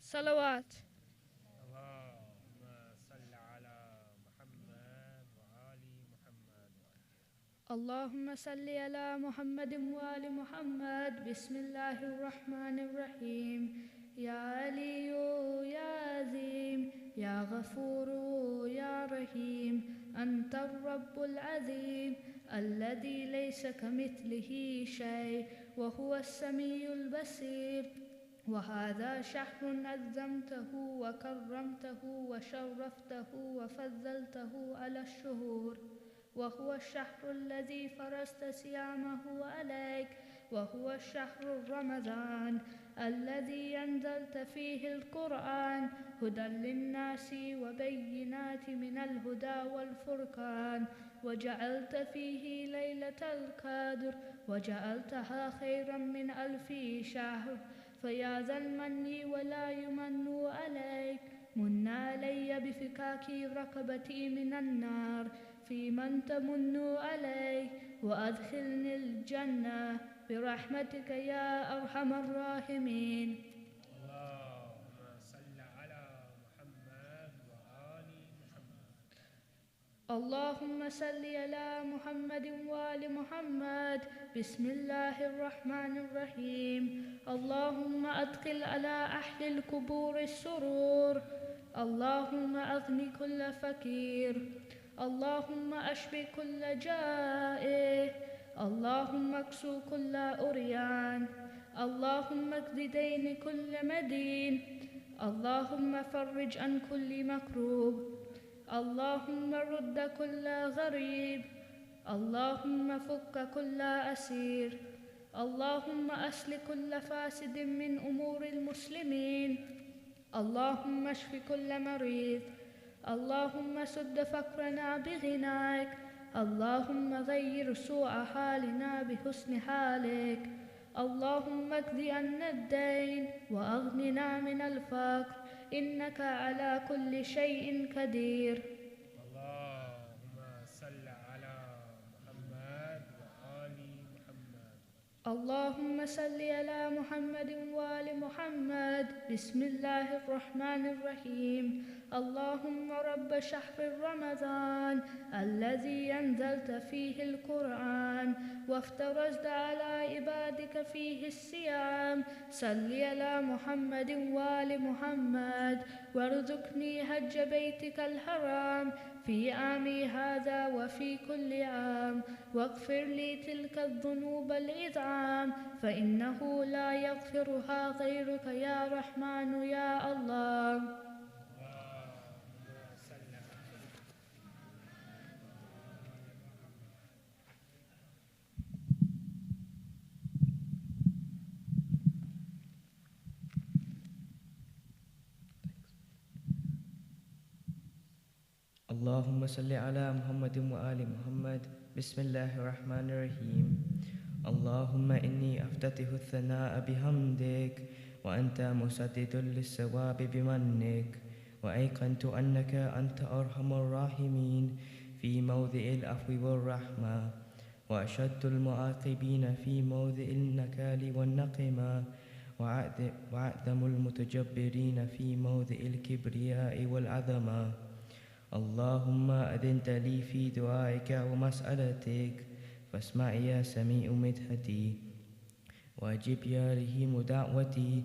صلوات. اللهم صل على محمد وآل محمد. اللهم صل على محمد وآل محمد. بسم الله الرحمن الرحيم. يا علي يا عظيم يا غفور يا رحيم، أنت الرب العظيم الذي ليس كمثله شيء وهو السميع البصير. وهذا شهر عظمته وكرمته وشرفته وفضلته على الشهور، وهو الشهر الذي فرضت صيامه عليك، وهو الشهر رمضان الذي أنزلت فيه القرآن هدى للناس وبينات من الهدى والفرقان، وجعلت فيه ليلة القدر وجعلتها خيرا من 1000 شهر. فيا ذا المن ولا يمن عليك، من علي بفكاك رقبتي من النار في من تمن علي، وأدخلني الجنة برحمتك يا أرحم الراحمين. اللهم صل على محمد وآل محمد. اللهم صل على محمد وآل محمد. بسم الله الرحمن الرحيم. اللهم أدخل على أهل القبور السرور، اللهم أغني كل فقير، اللهم أشفي كل جائع، اللهم اكسو كل أريان، اللهم اقض دين كل مدين، اللهم فرج عن كل مكروب، اللهم رد كل غريب، اللهم فك كل أسير، اللهم أصلح كل فاسد من أمور المسلمين، اللهم اشف كل مريض، اللهم سد فقرنا بغناك، اللهم غير سوء حالنا بحسن حالك، اللهم اقض عنا الدين وأغننا من الفقر، إنك على كل شيء قدير. اللهم صل على محمد وآل محمد. اللهم صل على محمد وآل محمد. بسم الله الرحمن الرحيم. اللهم رب شهر رمضان الذي أنزلت فيه القرآن وافترضت على عبادك فيه الصيام، صل على محمد وآل محمد وارزقني حج بيتك الحرام في عامي هذا وفي كل عام، واغفر لي تلك الذنوب العظام فإنه لا يغفرها غيرك يا رحمن يا الله. اللهم صل على محمد وآل محمد. بسم الله الرحمن الرحيم. اللهم إني أفتتح الثناء بحمدك، وأنت مسدد للصواب بمنك، وأيقنت أنك أنت أرحم الراحمين في موضع العفو والرحمة، وأشد المعاقبين في موضع النكال والنقمة، وأعظم المتجبرين في موضع الكبرياء والعظمة. اللهم أذنت لي في دعائك ومسألتك، فاسمع يا سميع مدحتي، وأجب يا رحيم دعوتي،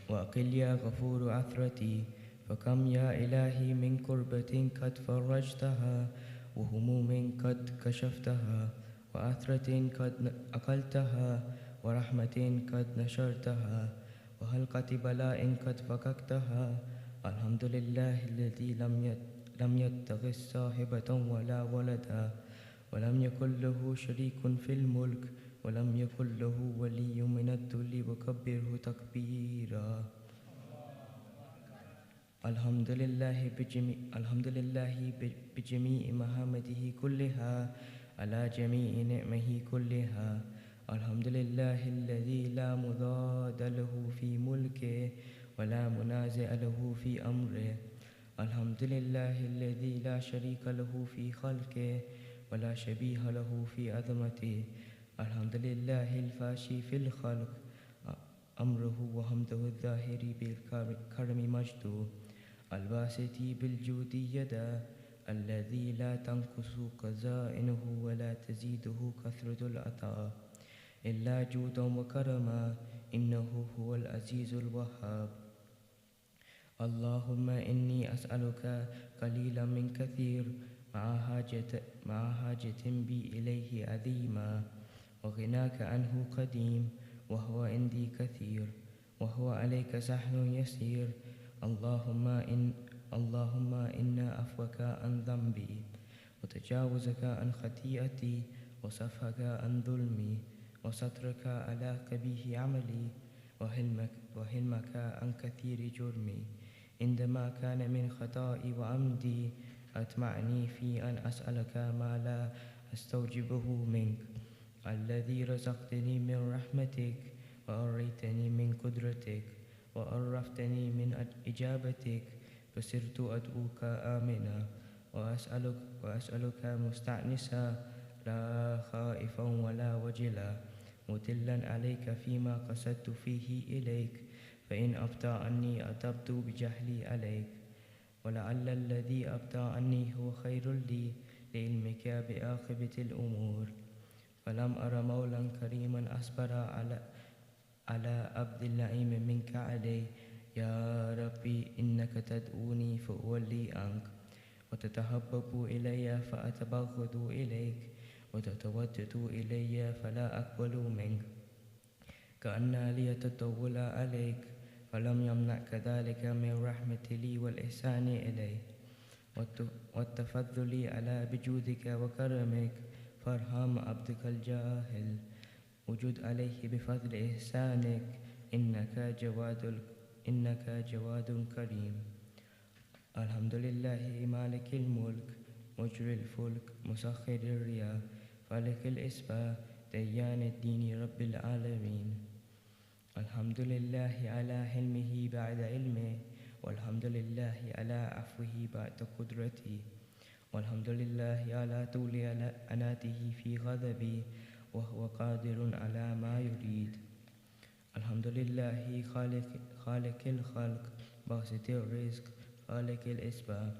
وأقل يا غفور عثرتي. فكم يا إلهي من كربة قد فرجتها، وهموم قد كشفتها، وعثرة قد أقلتها، ورحمة قد نشرتها، وحلقة بلاء قد فككتها. الحمد لله الذي لم يتخذ صاحبة ولا ولدا، ولم يكن له شريك في الملك، ولم يكن له ولي من الذل، وكبره تكبيرا. الحمد لله بجميع محامده كلها، على جميع نعمه كلها. الحمد لله الذي لا مضاد له في ملكه، ولا منازع له في أمره. الحمد لله الذي لا شريك له في خلقه، ولا شبيه له في عظمته. الحمد لله الفاشي في الخلق. أمره وحمده الظاهر بالكرم مجده الباسط بالجود يدا الذي لا تنقص خزائنه ولا تزيده كثرة العطاء إلا جودا وكرما إنه هو العزيز الوهاب. اللهم إني أسألك قليلا من كثير مع حاجة بي إليه عظيما وغناك عنه قديم وهو عندي كثير وهو عليك سهل يسير. اللهم إن عفوك عن ذنبي وتجاوزك عن خطيئتي وصفحك عن ظلمي وسترك على قبيح عملي وحلمك عن كثير جرمي عندما كان من خطائي وعمدي أطمعني في أن أسألك ما لا أستوجبه منك الذي رزقتني من رحمتك وأريتني من قدرتك وعرفتني من إجابتك فصرت أدعوك آمنا وأسألك مستأنسا لا خائفا ولا وجلا مدلا عليك فيما قصدت فيه إليك فإن أبطأ عني أتبت بجهلي عليك ولعل الذي أبطأ عني هو خير لي لعلمك بعاقبة الأمور. فلم أر مولا كريما أصبر على عبد اللئيم منك عليه. يا ربي إنك تدعوني فأولي عنك وتتحبب إلي فأتبغض إليك وتتودد إلي فلا أقبل منك كأن لي تطول عليك فلم يمنعك ذلك من رحمة لي والإحسان إلي والتفضل على بجودك وكرمك فارحم عبدك الجاهل وجد عليه بفضل إحسانك إنك جواد كريم. الحمد لله مالك الملك مجري الفلك مسخر الرياح فالق الإصباح ديان الدين رب العالمين. الحمد لله على حلمه بعد علمه والحمد لله على عفوه بعد قدرته والحمد لله على طول أناته في غضبه وهو قادر على ما يريد. الحمد لله خالق الخلق باسط الرزق خالق الأسباب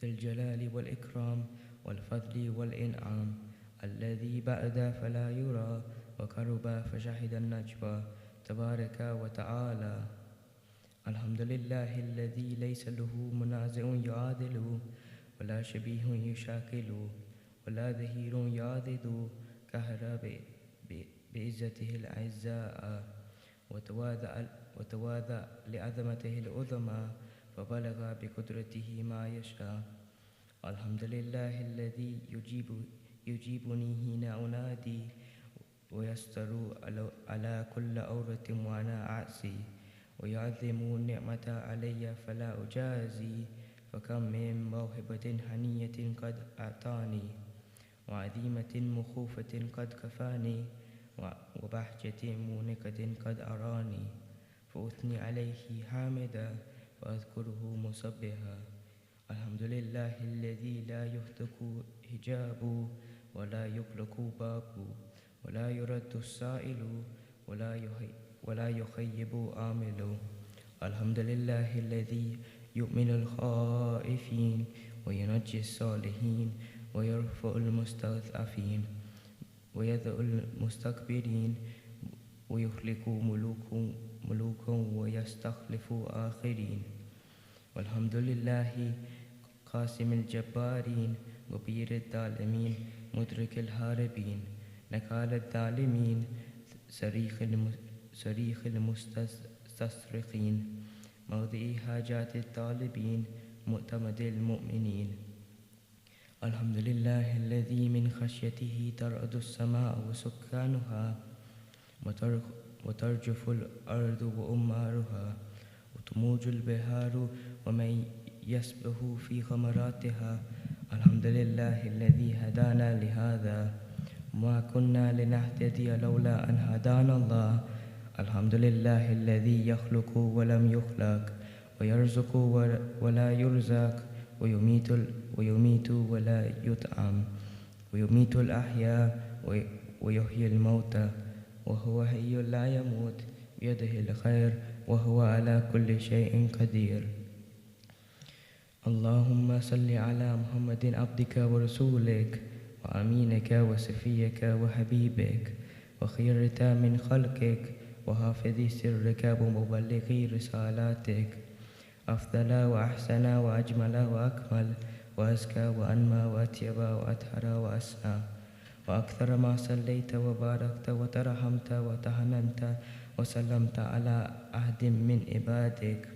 ذي الجلال والإكرام والفضل والإنعام الذي بعد فلا يرى وقرب فشهد النجوى تبارك وتعالى. الحمد لله الذي ليس له منازع يعادل ولا شبيه يشاكل ولا ظهير يعضد قهر بعزته الأعزاء وتواضع لعظمته العظمى فبلغ بقدرته ما يشاء. الحمد لله الذي يجيبني حين أنادي ويستر على كل عورة وأنا أعصي ويعظم النعمة علي فلا أجازي فكم من موهبة هنية قد أعطاني وعظيمة مخوفة قد كفاني وبهجة مونقة قد أراني فأثني عليه حامدا وأذكره مسبحا. الحمد لله الذي لا يهتك حجابه ولا يغلق بابه ولا يرد السائل ولا يخيب آمله. الحمد لله الذي يؤمن الخائفين وينجي الصالحين ويرفع المستضعفين ويذل المستكبرين ويخلق ملوكا ويستخلف آخرين. والحمد لله قاسم الجبارين مبير الظالمين مدرك الهاربين نكال الظالمين صريخ المستصرخين موضع حاجات الطالبين مؤتمد المؤمنين. الحمد لله الذي من خشيته ترعد السماء وسكانها وترجف الأرض وأمارها وتموج البحار ومن يسبح في غمراتها. الحمد لله الذي هدانا لهذا ما كنا لنهتدي لولا أن هدانا الله. الحمد لله الذي يخلق ولم يخلق ويرزق ولا يرزق ويميت ولا يطعم ويميت الأحياء ويحيي الموتى وهو حي لا يموت بيده الخير وهو على كل شيء قدير. اللهم صل على محمد عبدك ورسولك وأمينك وصفيك وحبيبك وخيرك من خلقك وحافظ سرك ومبلغ رسالاتك، أفضل وأحسن وأجمل وأكمل وأزكى وأنمى وأطيب وأطهر وأسنى، وأكثر ما صليت وباركت وترحمت وتحننت وسلمت على أحد من عبادك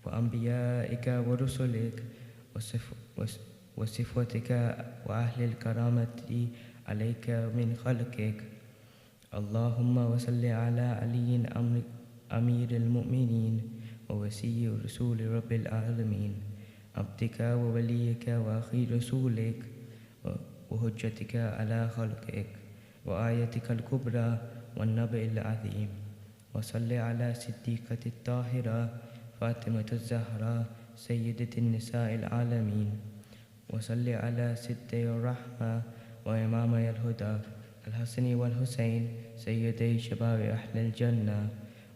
وأنبيائك ورسلك وصفوتك وأهل الكرامة عليك من خلقك. اللهم وصل على علي أمير المؤمنين ووسي رسول رب العالمين، عبدك ووليك وأخي رسولك وحجتك على خلقك وآيتك الكبرى والنبأ العظيم. وصل على صديقة الطاهرة فاطمة الزهراء سيدة النساء العالمين. وصل على سدي الرحمة وإمامي الهدى الحسن والحسين سيدي شباب أهل الجنة.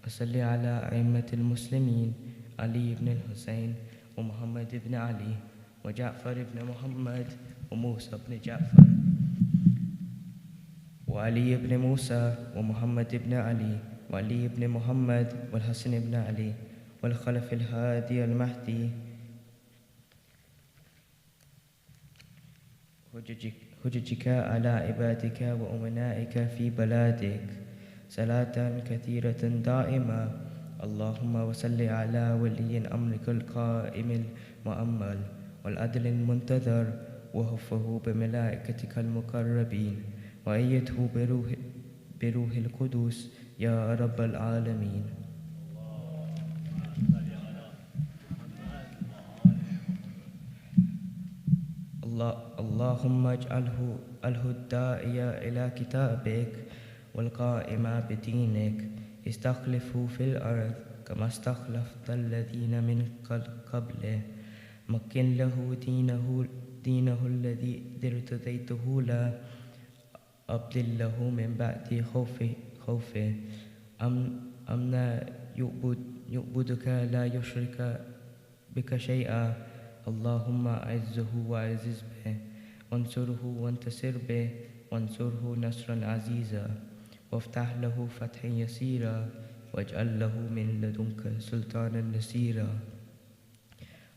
وصل على أئمة المسلمين علي بن الحسين ومحمد بن علي وجعفر بن محمد وموسى بن جعفر وعلي بن موسى ومحمد بن علي وعلي بن محمد والحسن بن علي والخلف الهادي المهدي حججك على عبادك وأمنائك في بلادك صلاة كثيرة دائمة. اللهم وصل على ولي أمرك القائم المؤمل والعدل المنتظر وحفه بملائكتك المقربين وأيده بروح القدس يا رب العالمين. اللهم اجعله الداعي إلى كتابك والقائم بدينك استخلفه في الأرض كما استخلفت الذين من قبله. مكن له دينه الذي ارتضيته له، أبدل له من بعد خوفه أمنا يعبدك لا يشرك بك شيئا. اللهم أعزه وأعزز به وانصره وانتصر به وانصره نصرا عزيزا وافتح له فتحا يسيرا واجعل له من لدنك سلطانا نصيرا.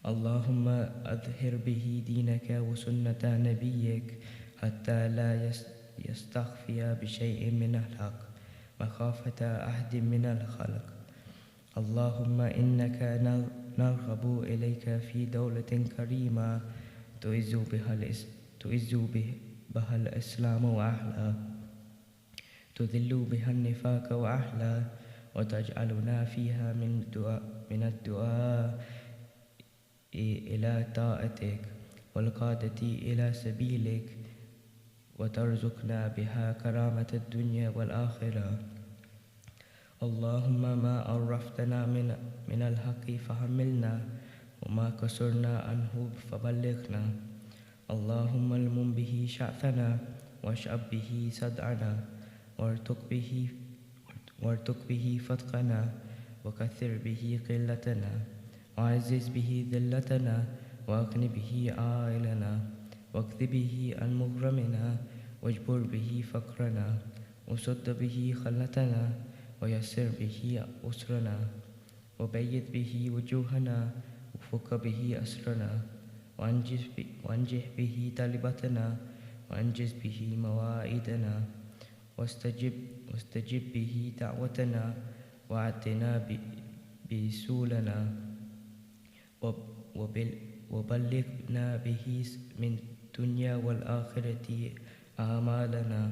اللهم أظهر به دينك وسنة نبيك حتى لا يستخفي بشيء من الحق مخافة أحد من الخلق. اللهم إنك نرغب إليك في دولة كريمة تعز بها الإسلام وأهله، تذل بها النفاق وأهله، وتجعلنا فيها من الدعاء إلى طاعتك والقادة إلى سبيلك، وترزقنا بها كرامة الدنيا والآخرة. اللهم ما عرفتنا من الحق فحملنا وما كسرنا عنه فبلغنا. اللهم المم به شعثنا واشعب به صدعنا وارتق به فتقنا وكثر به قلتنا وعزز به ذلتنا واغن به عائلنا واكذ به عن مغرمنا واجبر به فقرنا وسد به خلتنا ويسر به أسرنا وبيض به وجوهنا وفك به أسرنا وانجح به طلبتنا وانجز به مواعيدنا واستجب به دعوتنا وعدنا بسولنا وبلغنا به من الدنيا والآخرة أعمالنا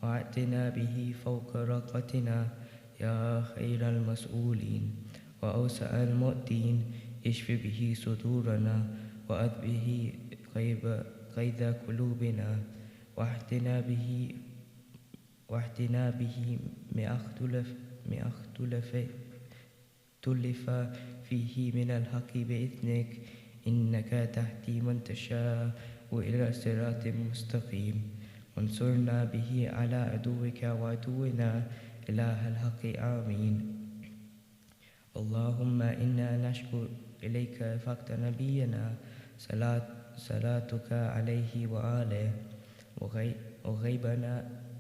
وعدنا به فوق رقتنا يا خير المسؤولين وأوسع المؤتين. اشف به صدورنا وأذ به قيد قلوبنا واهدنا به ما اختلف فيه من الحق بإذنك، إنك تهدي من تشاء إلى صراط مستقيم. وانصرنا به على عدوك وعدونا إله الحق آمين. اللهم إنا نشكو إليك فقد نبينا صلاتك عليه وآله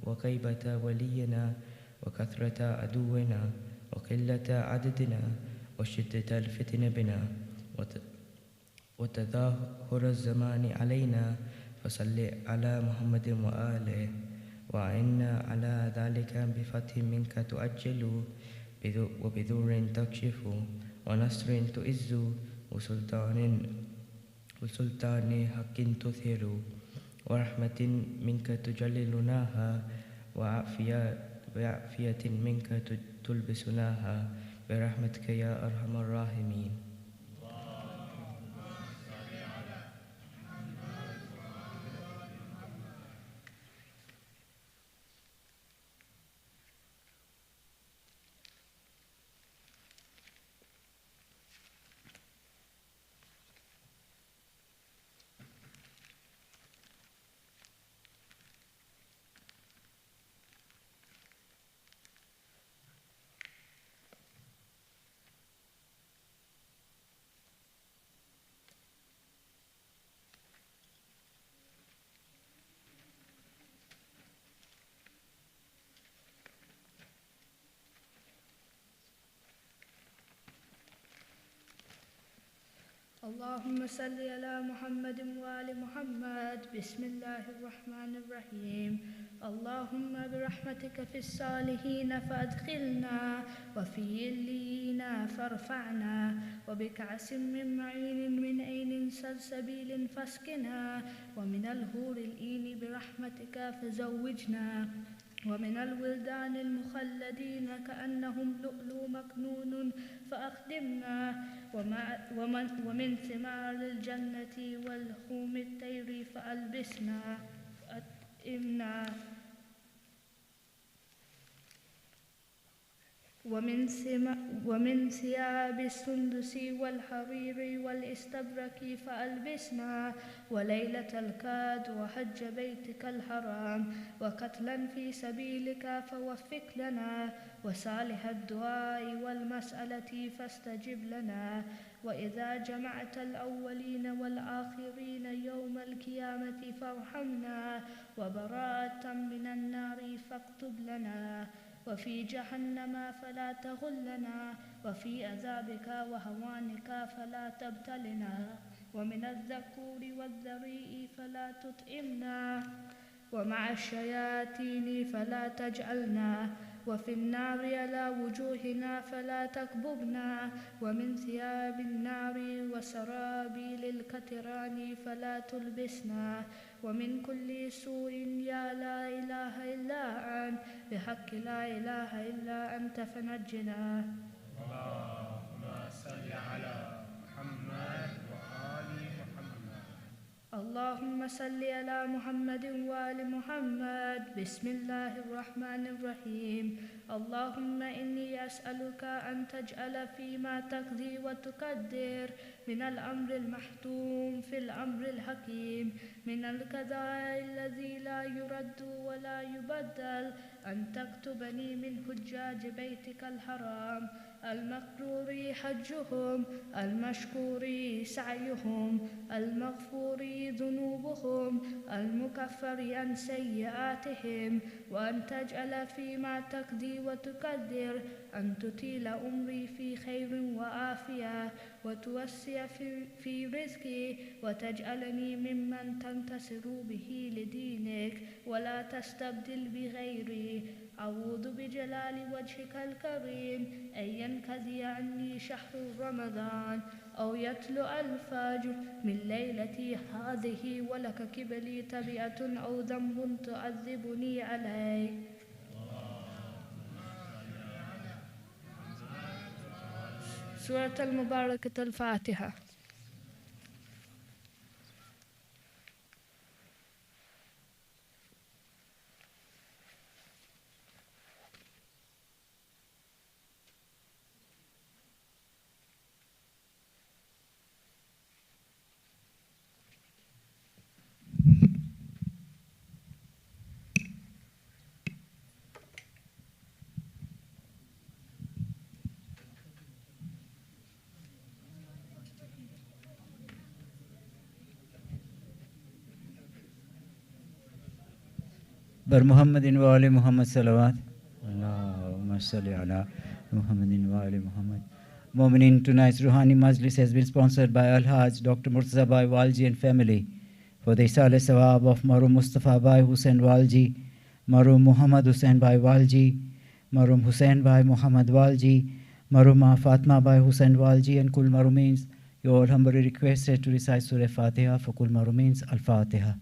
وغيبة ولينا وكثرة عدونا وقلة عددنا وشدة الفتن بنا وتظاهر الزمان علينا، فصل على محمد وآله وإنا على ذلك بفتح منك تؤجل وبذور تكشف ونصر تؤز وسلطان حق تثير ورحمة منك تجللناها وعافية منك تلبسناها برحمتك يا أرحم الراحمين. اللهم صل على محمد وآل محمد. بسم الله الرحمن الرحيم. اللهم برحمتك في الصالحين فأدخلنا وفي الليين فارفعنا وبكأس من معين من عين سلسبيل فاسقنا ومن الهور الإين برحمتك فزوجنا ومن الولدان المخلدين كأنهم لؤلؤ مكنون فأخدمنا ومن ثمار الجنة والحوم الطير فألبسنا وأطعمنا ومن ثياب السندس والحرير والاستبرق فألبسنا وليلة القدر وحج بيتك الحرام وقتلا في سبيلك فوفق لنا وصالح الدعاء والمسألة فاستجب لنا وإذا جمعت الأولين والآخرين يوم القيامة فارحمنا وبراءة من النار فاكتب لنا وفي جهنم فلا تغلنا وفي عذابك وهوانك فلا تبتلنا ومن الذكور والذريء فلا تطعمنا ومع الشياطين فلا تجعلنا وفي النار على وجوهنا فلا تكببنا ومن ثياب النار وسرابيل الكتران فلا تلبسنا ومن كل سوء يا لا إله إلا أنت بحق لا إله إلا أنت فنجنا. اللهم صل على محمد وآل محمد. اللهم صل على محمد وآل محمد. بسم الله الرحمن الرحيم. اللهم إني أسألك أن تجعل فيما تقضي وتقدر من الأمر المحتوم في الأمر الحكيم من القضاء الذي لا يرد ولا يبدل أن تكتبني من حجاج بيتك الحرام المقرور حجهم المشكور سعيهم المغفور ذنوبهم المكفر عن سيئاتهم وأن تجعل فيما تقضي وتقدر أن تطيل أمري في خير وعافية وتوسع في رزقي وتجعلني ممن تنتصر به لدينك ولا تستبدل بغيري. أعوذ بجلال وجهك الكريم أن ينقضي عني شهر رمضان أو يطلع الفجر من ليلتي هذه ولك قبلي تبعة أو ذنب تعذبني عليه. سورة المباركة الفاتحة. بر محمد وآل محمد صلوات اللهم صل على محمد وآل Muhammad. Mu'minin, tonight's Ruhani Majlis has been sponsored by Al-Hajj Dr. Murtaza Bhai Walji and family for the Isale Sawab of Marum Mustafa Bhai Hussain Walji, Marum Muhammad Hussain Bhai Walji, Marum Hussain Bhai Muhammad Walji, Maruma Fatma Bhai Hussain Walji, and Kul Marumins. You all humbly requested to recite Surah Fatiha for Kul Marumins. Al-Fatiha.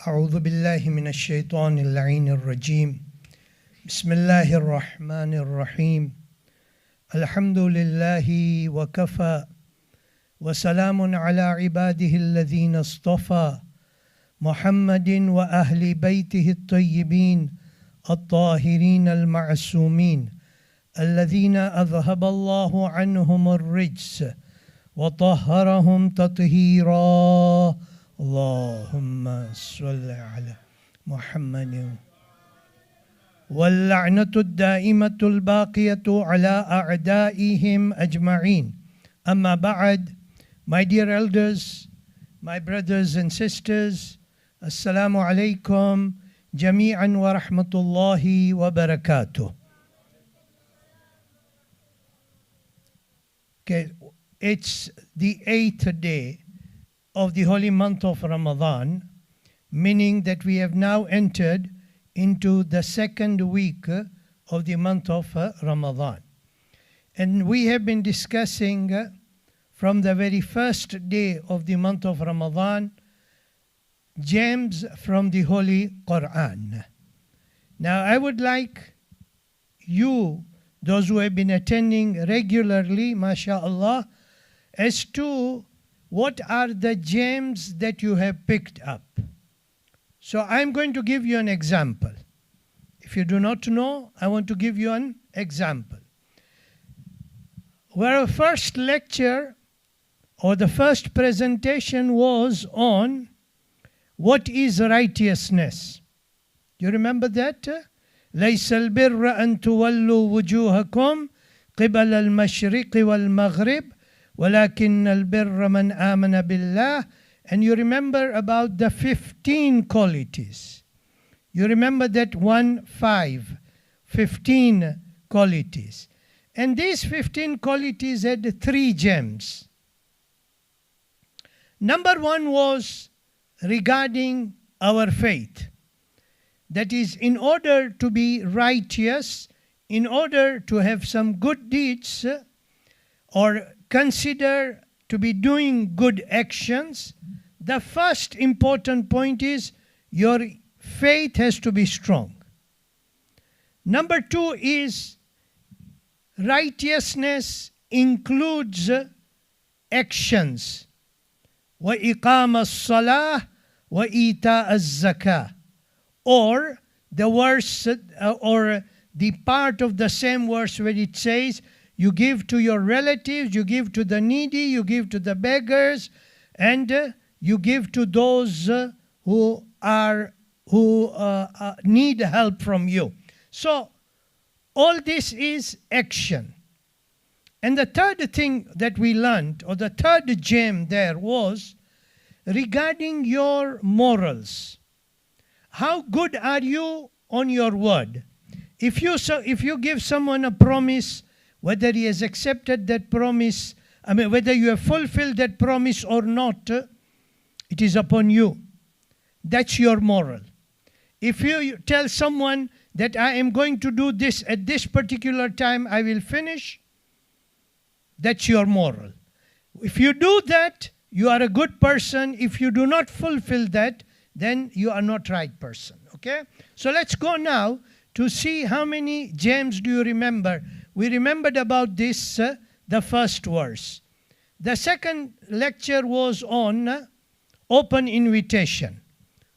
أعوذ بالله من الشيطان اللعين الرجيم بسم الله الرحمن الرحيم الحمد لله وكفى وسلام على عباده الذين اصطفى محمد وأهل بيته الطيبين الطاهرين المعصومين الذين أذهب الله عنهم الرجس وطهرهم تطهيرا اللهم صل على محمد واللعنة الدائمة الباقية على أعدائهم أجمعين. أما بعد, my dear elders, my brothers and sisters, Assalamu alaikum jami'an wa rahmatullahi wa barakatuh. Okay, it's the 8th day of the holy month of Ramadan, meaning that we have now entered into the second week of the month of Ramadan. And we have been discussing from the very first day of the month of Ramadan, gems from the Holy Quran. Now I would like you, those who have been attending regularly, mashallah, as to what are the gems that you have picked up. So I'm going to give you an example. If you do not know, I want to give you an example. Where our first lecture or the first presentation was on what is righteousness. You remember that? ليس البر أن تولوا وجوهكم قبل المشرق والمغرب ولكن البر من آمن بالله. And you remember about the 15 qualities. You remember that 15 qualities. And these 15 qualities had 3 gems. Number 1 was regarding our faith. That is, in order to be righteous, in order to have some good deeds, or consider to be doing good actions, the first important point is your faith has to be strong. Number 2 is righteousness includes actions. وَإِقَامَ الصَّلَاةِ وَإِيتَاءَ الزَّكَاةِ. Or the verse, or the part of the same verse where it says, you give to your relatives, you give to the needy, you give to the beggars, and you give to those who need help from you. So all this is action. And the third thing that we learned, or the third gem there, was regarding your morals. How good are you on your word? If you give someone a promise, whether he has accepted that promise, whether you have fulfilled that promise or not, it is upon you. That's your moral. If you tell someone that I am going to do this at this particular time, I will finish, that's your moral. If you do that, you are a good person. If you do not fulfill that, then you are not right person. Okay? So let's go now to see how many gems do you remember. We remembered about this, the first verse. The second lecture was on open invitation.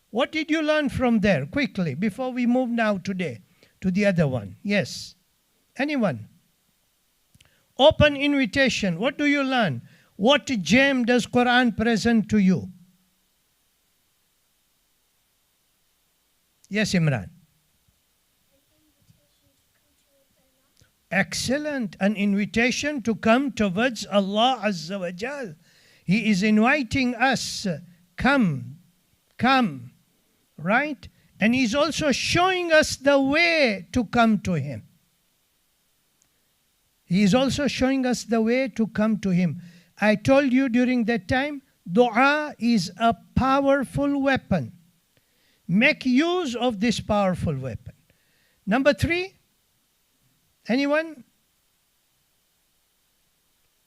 What did you learn from there? Quickly, before we move now today to the other one. Yes. Anyone? Open invitation. What do you learn? What gem does Quran present to you? Yes, Imran. Excellent. An invitation to come towards Allah Azza wa Jal. He is inviting us. Come. Come. Right? And He's also showing us the way to come to Him. He is also showing us the way to come to Him. I told you during that time, dua is a powerful weapon. Make use of this powerful weapon. Number 3, anyone?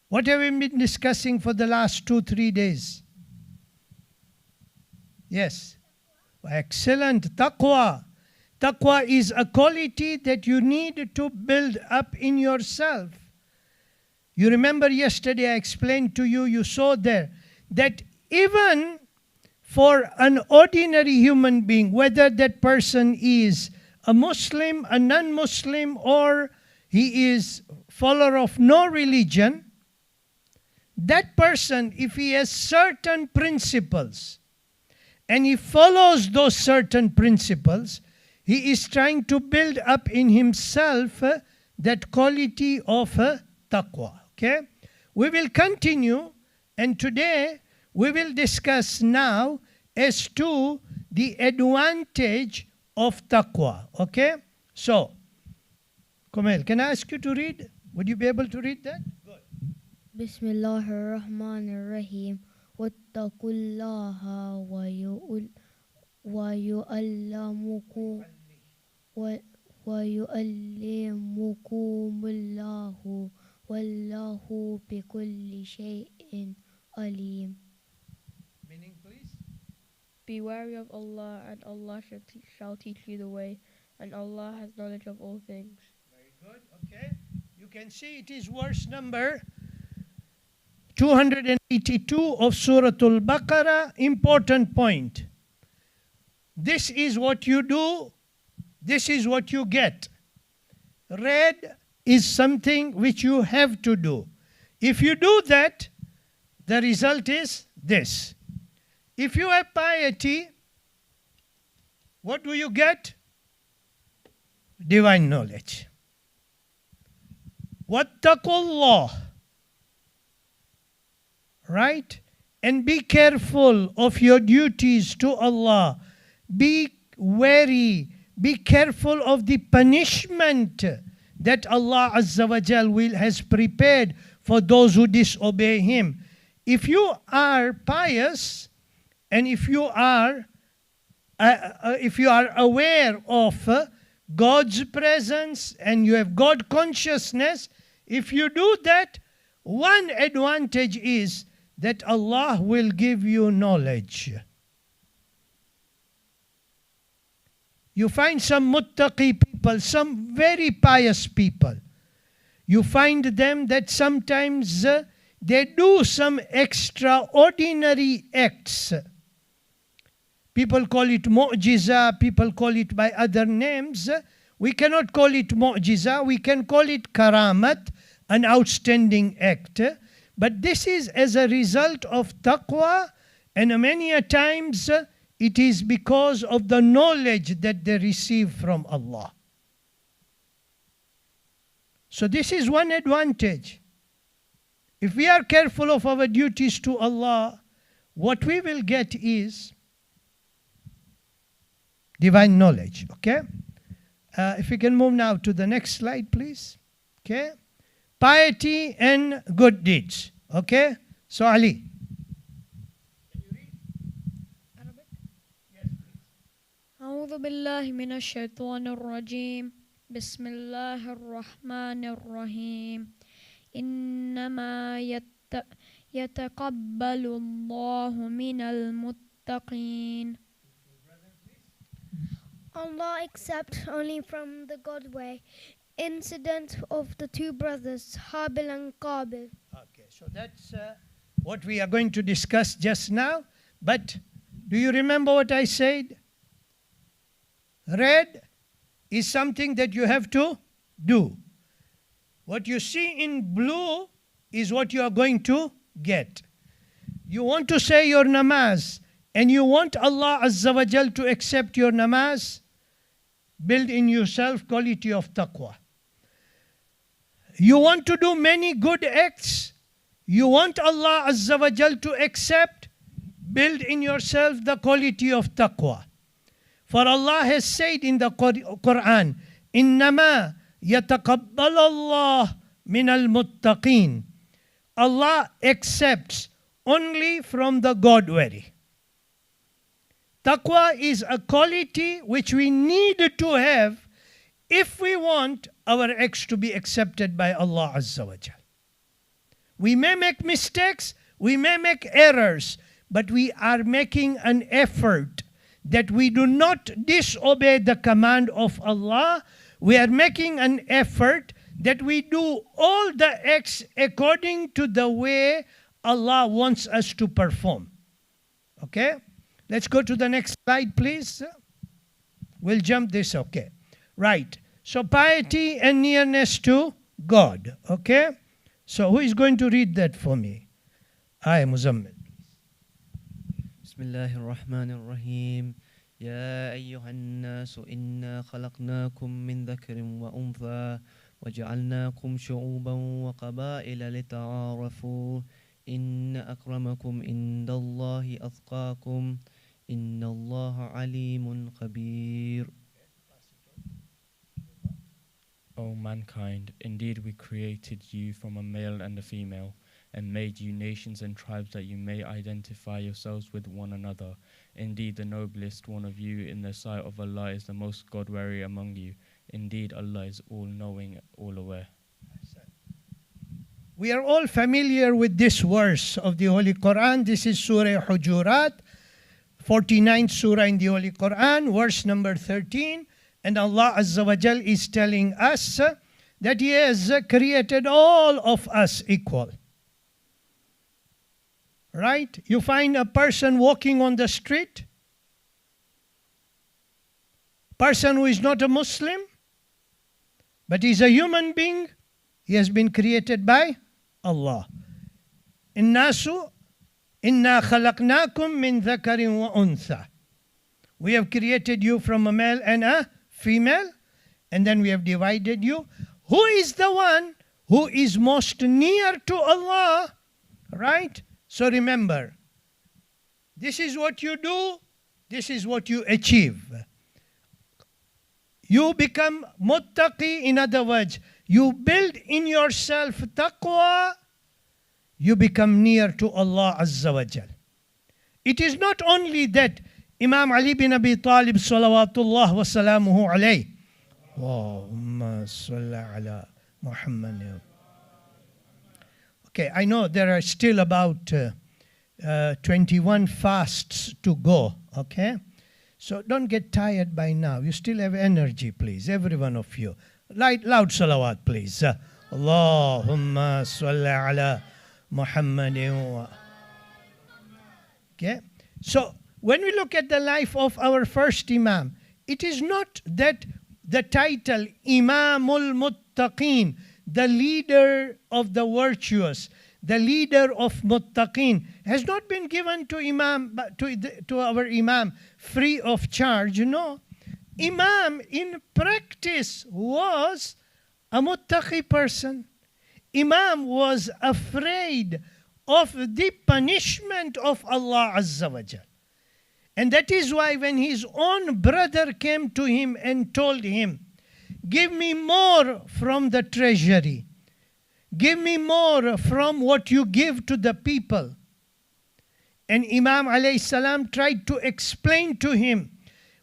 What have we been discussing for the last 2-3 days? Yes. Excellent. Taqwa. Taqwa is a quality that you need to build up in yourself. You remember yesterday I explained to you, you saw there, that even for an ordinary human being, whether that person is a Muslim, a non-Muslim, or he is follower of no religion, that person, if he has certain principles, and he follows those certain principles, he is trying to build up in himself that quality of taqwa. Okay? We will continue, and today we will discuss now as to the advantage of taqwa. Okay? So, Kumail, can I ask you to read? Would you be able to read that? Good. Bismillahir Rahmanir Rahim. واتقوا الله ويعلمكم الله والله بكل شيء عليم. Meaning, please? Be wary of Allah, and Allah shall teach you the way, and Allah has knowledge of all things. Very good. Okay. You can see it is verse number 282 of Surah Al-Baqarah. Important point. This is what you do. This is what you get. Read is something which you have to do. If you do that, the result is this. If you have piety, what do you get? Divine knowledge. Wattaqullah. Right? And be careful of your duties to Allah. Be wary. Be careful of the punishment that Allah Azza wa Jal has prepared for those who disobey Him. If you are pious and if you are aware of God's presence and you have God consciousness, if you do that, one advantage is that Allah will give you knowledge. You find some muttaqi people, some very pious people. You find them that sometimes they do some extraordinary acts. People call it mu'jiza, people call it by other names. We cannot call it mu'jiza, we can call it karamat, an outstanding act. But this is as a result of taqwa, and many a times it is because of the knowledge that they receive from Allah. So this is one advantage. If we are careful of our duties to Allah, what we will get is divine knowledge. Okay? If we can move now to the next slide, please. Okay? Piety and good deeds. Okay? So Ali. Can you read? Arabic? Yes, please. أعوذ بالله من الشيطان الرجيم بسم الله الرحمن الرحيم إنما يتقبل الله من المتقين. Allah accepts only from the God way. Incident of the two brothers, Habil and Qabil. Okay, so that's what we are going to discuss just now. But do you remember what I said? Read is something that you have to do. What you see in blue is what you are going to get. You want to say your namaz and you want Allah Azza wa Jal to accept your namaz, build in yourself quality of taqwa. You want to do many good acts, you want Allah Azza wa Jal to accept, build in yourself the quality of taqwa. For Allah has said in the Quran, إِنَّمَا يَتَقَبَّلَ اللَّهُ مِنَ الْمُتَّقِينَ. Allah accepts only from the God-wary. Taqwa is a quality which we need to have if we want our acts to be accepted by Allah Azza wa Jal. We may make mistakes, we may make errors, but we are making an effort that we do not disobey the command of Allah. We are making an effort that we do all the acts according to the way Allah wants us to perform. Okay? Let's go to the next slide, please. We'll jump this, okay. Right. So piety and nearness to God. Okay? So who is going to read that for me? I, Muzammil. بسم الله الرحمن الرحيم يا أيها الناس إنا خلقناكم من ذكر وأنثى وجعلناكم شعوبا وقبائل لتعارفوا إن أكرمكم عند الله أتقاكم إن الله عليم خبير. O mankind, indeed we created you from a male and a female, and made you nations and tribes that you may identify yourselves with one another. Indeed, the noblest one of you in the sight of Allah is the most God-wary among you. Indeed, Allah is all-knowing, all-aware. We are all familiar with this verse of the Holy Quran. This is Surah Hujurat, 49th surah in the Holy Quran, verse number 13. And Allah Azza wa Jal is telling us that He has created all of us equal. Right? You find a person walking on the street, person who is not a Muslim, but is a human being, he has been created by Allah. Innasu inna khalaqnakum min dhakarin wa untha. We have created you from a male and a female, and then we have divided you. Who is the one who is most near to Allah? Right? So remember, this is what you do, this is what you achieve. You become muttaqi, in other words, you build in yourself taqwa, you become near to Allah Azza wa Jal. It is not only that Imam Ali bin Abi Talib salawatullah wa salamuhu alayhi, Allahumma salli ala Muhammad. Okay, I know there are still about 21 fasts to go, okay? So don't get tired by now. You still have energy, please, every one of you. Loud salawat, please. Allahumma salli ala Muhammadin. Okay? So when we look at the life of our first Imam, it is not that the title Imamul Muttaqeen, the leader of the virtuous, the leader of Muttaqeen, has not been given to Imam, to our Imam free of charge. No. Imam in practice was a Muttaqi person. Imam was afraid of the punishment of Allah Azza wa Jal. And that is why when his own brother came to him and told him, give me more from the treasury, give me more from what you give to the people. And Imam alayhi salam tried to explain to him.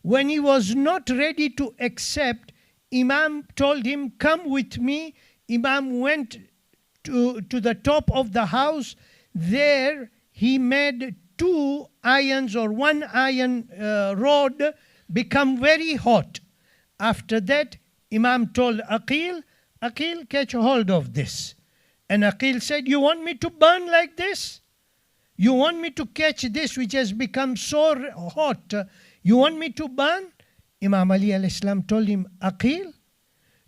When he was not ready to accept, Imam told him, come with me. Imam went to the top of the house. There he made two irons or one iron rod become very hot. After that, Imam told Aqil, Aqil, catch hold of this. And Aqil said, you want me to burn like this? You want me to catch this which has become so hot? You want me to burn? Imam Ali alayhi salam told him, Aqil,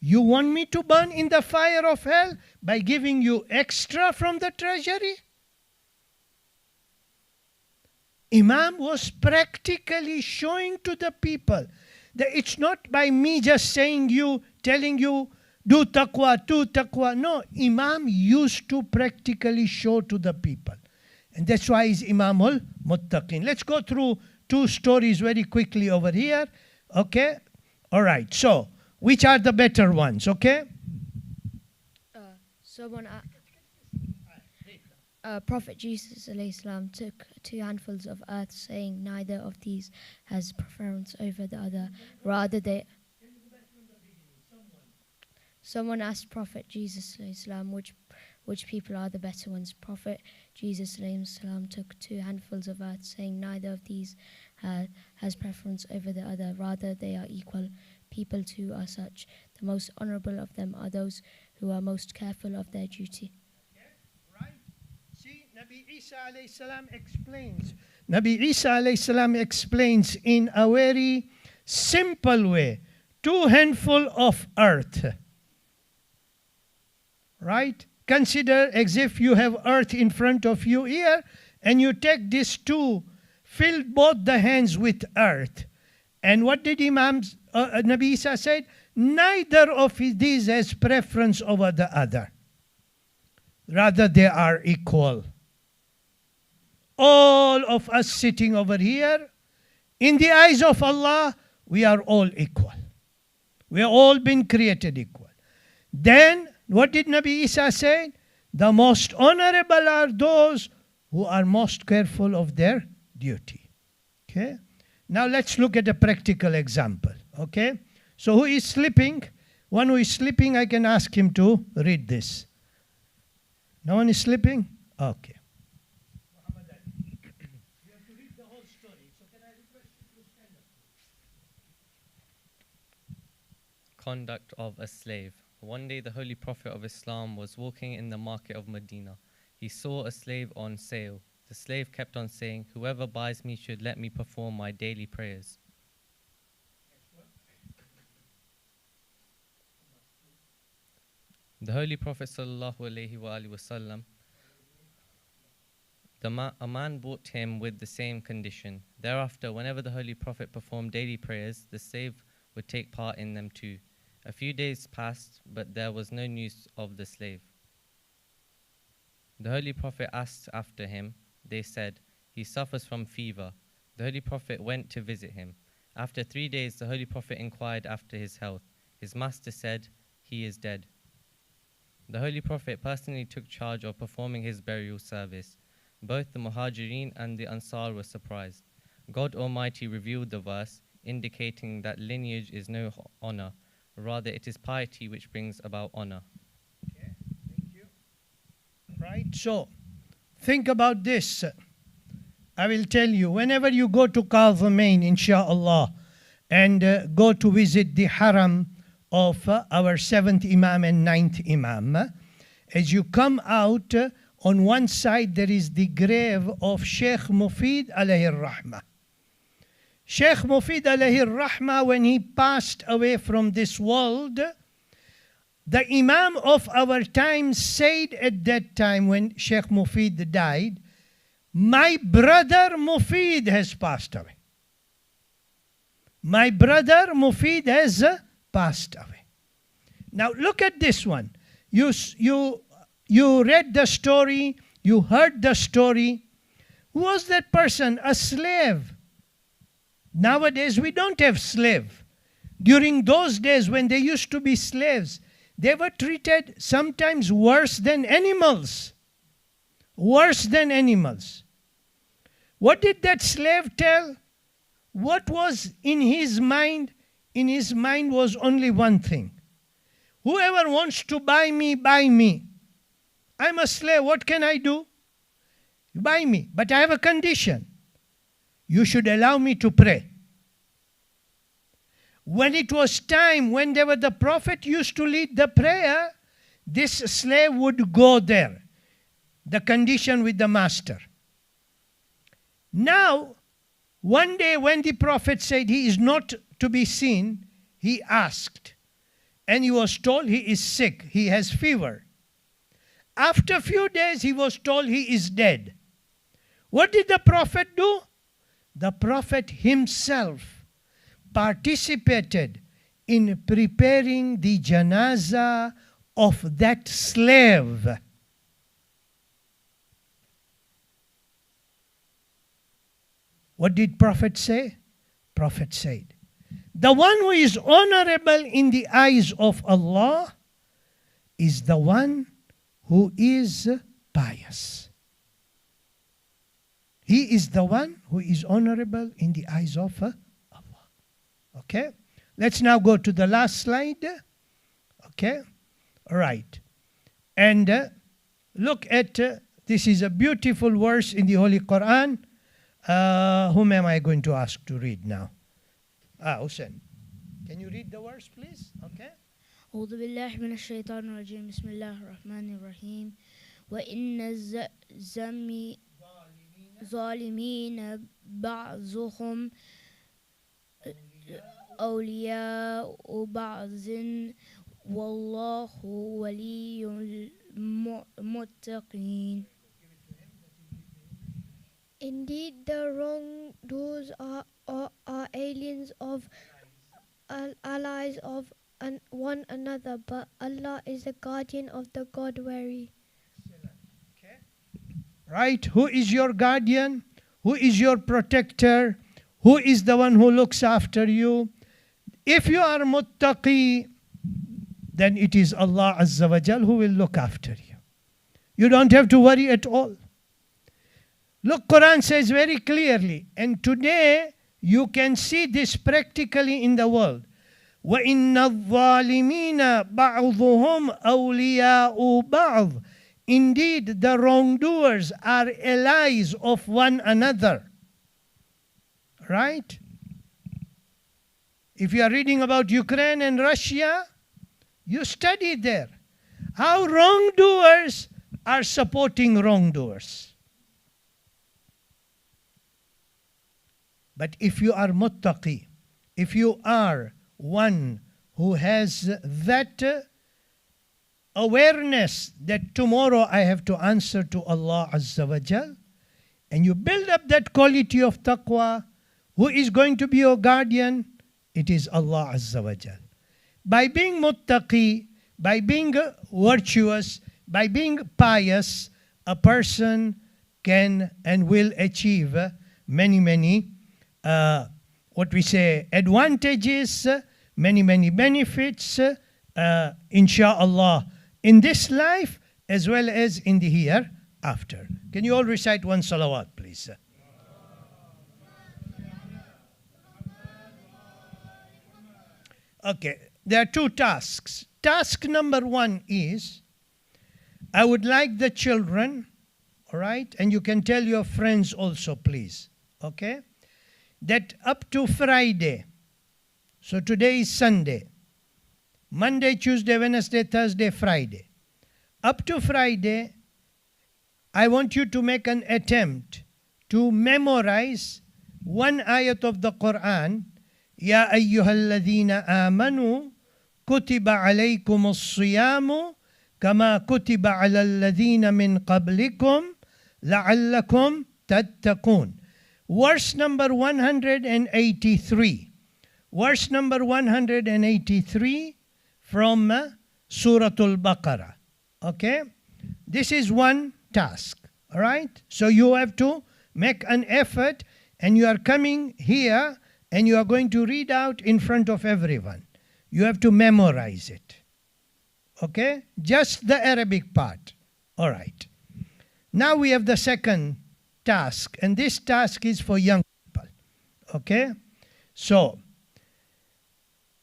You want me to burn in the fire of hell by giving you extra from the treasury? Imam was practically showing to the people that it's not by me just saying you, telling you, do taqwa, do taqwa. No, Imam used to practically show to the people. And that's why he's Imamul Muttaqin. Let's go through two stories very quickly over here. Okay? All right. So, which are the better ones? Okay? Prophet Jesus ﷺ took 2 handfuls of earth, saying, neither of these has preference over the other. Rather, someone asked Prophet Jesus ﷺ, which people are the better ones? Prophet Jesus ﷺ took 2 handfuls of earth, saying, neither of these has preference over the other. Rather, they are equal. People too are such. The most honorable of them are those who are most careful of their duty. Nabi Isa alayhi salam explains. Nabi Isa alayhi salam explains in a very simple way. 2 handful of earth. Right? Consider as if you have earth in front of you here, and you take these 2, fill both the hands with earth. And what did Nabi Isa said? Neither of these has preference over the other. Rather, they are equal. All of us sitting over here, in the eyes of Allah, we are all equal. We have all been created equal. Then, what did Nabi Isa say? The most honorable are those who are most careful of their duty. Okay? Now let's look at a practical example. Okay? So who is sleeping? One who is sleeping, I can ask him to read this. No one is sleeping? Okay. Conduct of a slave. One day the Holy Prophet of Islam was walking in the market of Medina. He saw a slave on sale. The slave kept on saying, whoever buys me should let me perform my daily prayers. The Holy Prophet ﷺ, a man bought him with the same condition. Thereafter, whenever the Holy Prophet performed daily prayers, the slave would take part in them too. A few days passed, but there was no news of the slave. The Holy Prophet asked after him. They said, he suffers from fever. The Holy Prophet went to visit him. After 3 days, the Holy Prophet inquired after his health. His master said, he is dead. The Holy Prophet personally took charge of performing his burial service. Both the Muhajirin and the Ansar were surprised. God Almighty revealed the verse, indicating that lineage is no honor. Rather, it is piety which brings about honor. Okay, thank you. Right, so think about this. I will tell you, whenever you go to Kassamali, inshallah, and go to visit the haram of our 7th Imam and 9th Imam, as you come out, on one side there is the grave of Sheikh Mufid alayhi rahmah. Sheikh Mufid alayhi rahmah, when he passed away from this world, the Imam of our time said at that time when Sheikh Mufid died, my brother Mufid has passed away. My brother Mufid has passed away. Now look at this one. You read the story, you heard the story. Who was that person? A slave. Nowadays we don't have slave. During those days when they used to be slaves, they were treated sometimes worse than animals. Worse than animals. What did that slave tell? What was in his mind? In his mind was only one thing. Whoever wants to buy me, buy me. I'm a slave, what can I do? Buy me, but I have a condition. You should allow me to pray. When it was time, whenever the Prophet used to lead the prayer, this slave would go there. The condition with the master. Now, one day when the Prophet said he is not to be seen, he asked, and he was told he is sick, he has fever. After a few days, he was told he is dead. What did the Prophet do? The Prophet himself participated in preparing the janazah of that slave. What did Prophet say? Prophet said, the one who is honorable in the eyes of Allah is the one who is pious. He is the one who is honorable in the eyes of Allah. Okay? Let's now go to the last slide. Okay? All right. And look at, this is a beautiful verse in the Holy Quran. Whom am I going to ask to read now? Hussein. Can you read the verse, please? Okay. أعوذ بالله من الشيطان الرجيم بسم الله الرحمن الرحيم وإن الظالمين بعضهم أولياء بعض والله ولي المتقين. Indeed, the wrongdoers are aliens of allies of one another, but Allah is the guardian of the God-wary. Okay. Right? Who is your guardian? Who is your protector? Who is the one who looks after you? If you are muttaqi, then it is Allah Azza wa Jal who will look after you. You don't have to worry at all. Look, Quran says very clearly, and today you can see this practically in the world. وَإِنَّ الظَّالِمِينَ بَعْضُهُمْ أَوْلِيَاءُ بَعْضٍ. Indeed, the wrongdoers are allies of one another. Right? If you are reading about Ukraine and Russia, you study there how wrongdoers are supporting wrongdoers. But if you are muttaqi, if you are one who has that awareness that tomorrow I have to answer to Allah Azza wa Jal, and you build up that quality of taqwa, who is going to be your guardian? It is Allah Azza wa Jal. By being muttaqi, by being virtuous, by being pious, a person can and will achieve many advantages, many benefits, insha'Allah, in this life as well as in the hereafter. Can you all recite one salawat, please? Okay, there are two tasks. Task number one is, I would like the children, all right, and you can tell your friends also, please, okay, that up to Friday, so today is Sunday, Monday, Tuesday, Wednesday, Thursday, Friday. Up to Friday, I want you to make an attempt to memorize one ayat of the Quran. Ya ayyuhalladhina amanu kutiba alaykum as-siyamu kama kutiba ala alladhina min qablikum la'allakum tattaqun. Verse number 183. Verse number 183 from Surah Al-Baqarah. Okay? This is one task. All right? So you have to make an effort, and you are coming here and you are going to read out in front of everyone. You have to memorize it. Okay? Just the Arabic part. All right. Now we have the second task, and this task is for young people. Okay? So,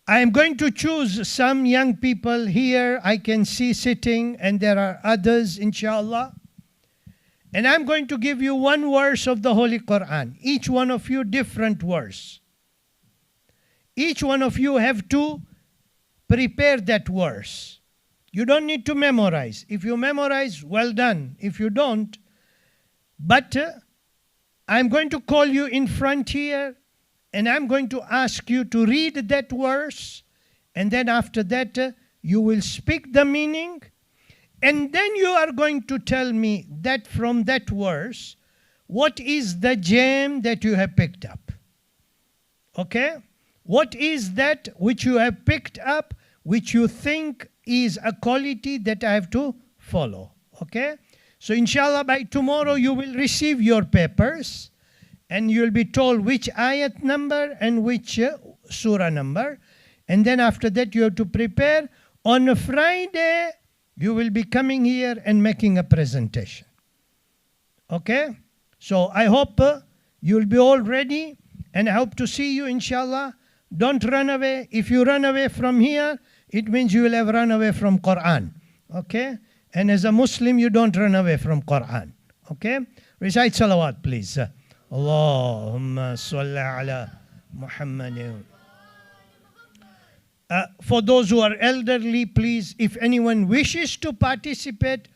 I am going to choose some young people here I can see sitting, and there are others, inshallah. And I'm going to give you one verse of the Holy Quran. Each one of you different verse. Each one of you have to prepare that verse. You don't need to memorize. If you memorize, well done. If you don't, but I'm going to call you in front here, and I'm going to ask you to read that verse, and then after that you will speak the meaning, and then you are going to tell me that from that verse, what is the gem that you have picked up? Okay? What is that which you have picked up, which you think is a quality that I have to follow? Okay? So inshallah, by tomorrow you will receive your papers, and you will be told which ayat number and which surah number. And then after that you have to prepare. On a Friday, you will be coming here and making a presentation. Okay? So I hope you will be all ready, and I hope to see you inshallah. Don't run away. If you run away from here, it means you will have run away from Quran. Okay? And as a Muslim, you don't run away from Quran. Okay? Recite salawat, please. Allahumma salli ala Muhammad. For those who are elderly, please, if anyone wishes to participate,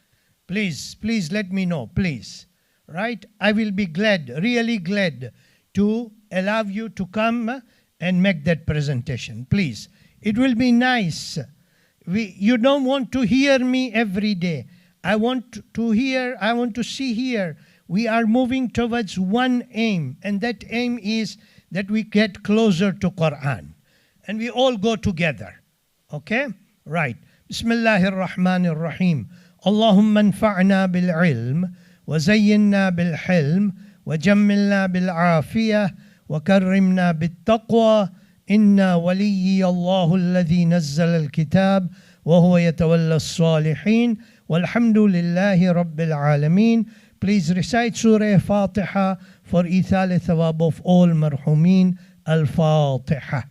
please let me know, please. Right? I will be glad, really glad, to allow you to come and make that presentation. Please. It will be nice. You don't want to hear me every day. I want to see here. We are moving towards one aim, and that aim is that we get closer to Quran. And we all go together. Okay? Right. Bismillahir Rahmanir Rahim. Allahumma anfa'na bil ilm, wa zayyinna bil hilm, wa jammilna bil afiyah, wa karrimna bit taqwa. Inna waliyyi Allahu alladhi nazzala al kitab, wa huwa yatawalla as-salihin, walhamdulillahi rabbil alameen. Please recite Surah Fatiha for ithal thawab of all marhumin. Al-Fatiha.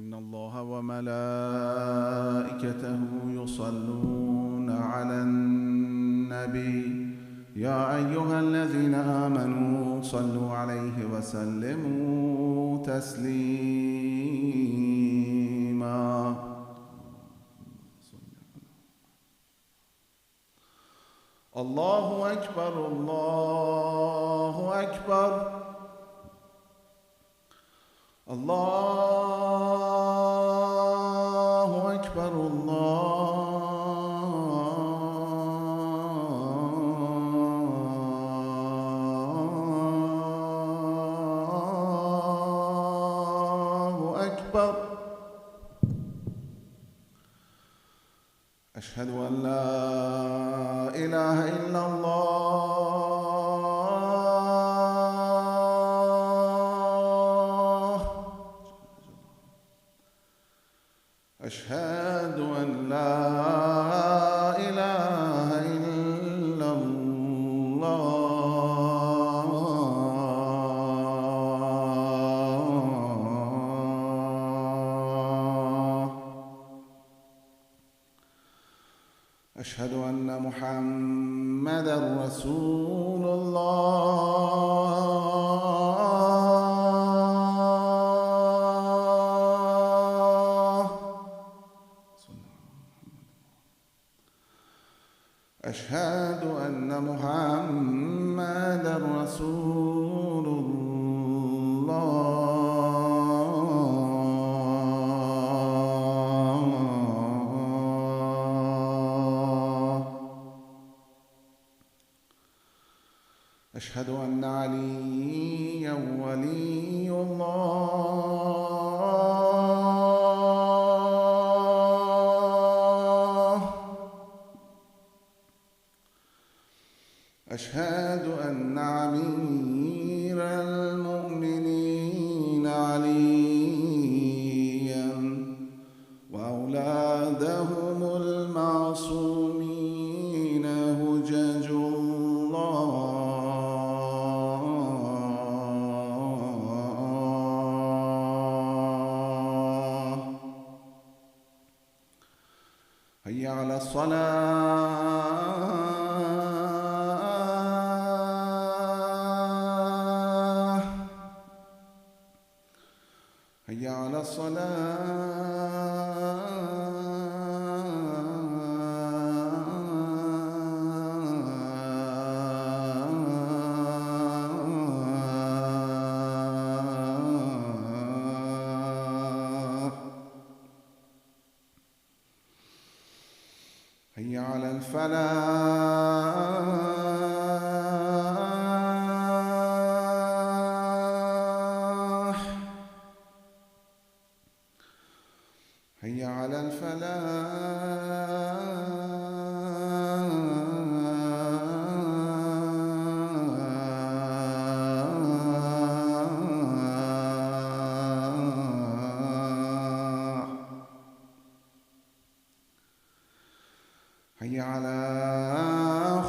إن الله وملائكته يصلون على النبي يا أيها الذين آمنوا صلوا عليه وسلموا تسليما. الله أكبر الله أكبر الله أكبر الله أكبر. أشهد أن لا إله إلا الله. أشهد أن لا إله إلا الله. أشهد أن محمدًا رسول الله. أشهد أن محمدًا رسول الله. أشهد أن عليًّا ولي الله. أشهد أن أمير المؤمنين عليًا وأولادهم المعصومين هجج الله. هيا على الصلاة. هيا على الصلاة. هيا على الفلاح. هيا على الفلاح. هيا على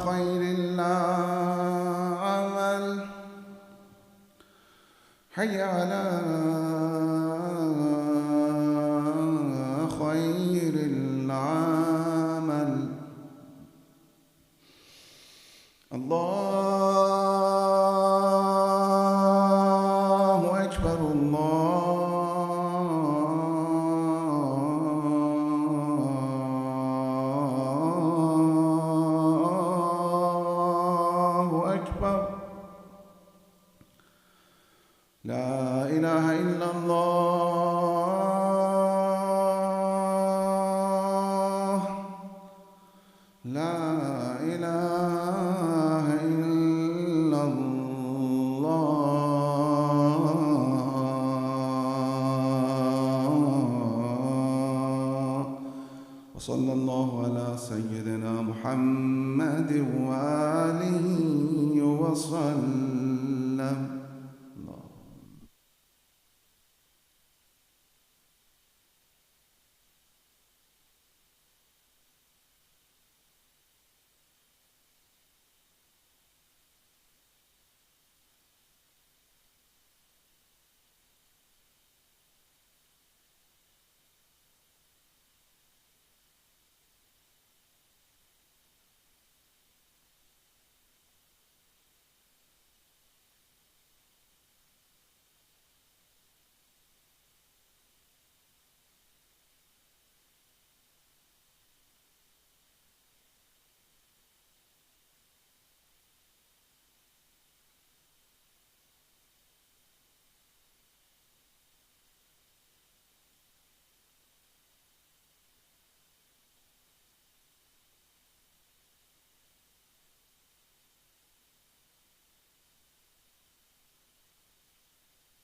خير العمل. هيا على خير العمل. الله أكبر الله أكبر. لا إله إلا الله. لا إله إلا الله. وصلى الله على سيدنا محمد وآله وسلم.